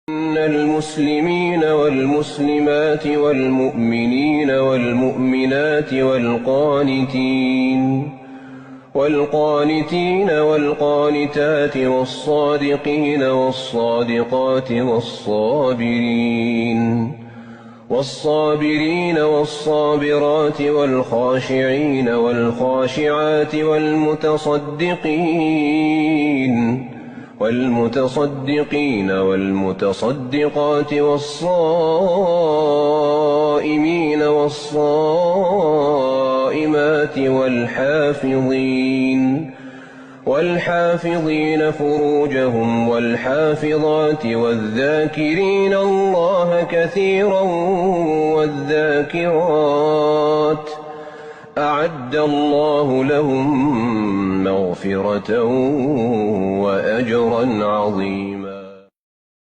إن المسلمين والمسلمات والمؤمنين والمؤمنات والقانتين والقانتات والصادقين والصادقات والصابرين والصابرات والخاشعين والخاشعات والمتصدقين والمتصدقات والصائمين والصائمات والحافظين فروجهم والحافظات والذاكرين الله كثيرا والذاكرات أعد الله لهم مغفرة وأجرا عظيما.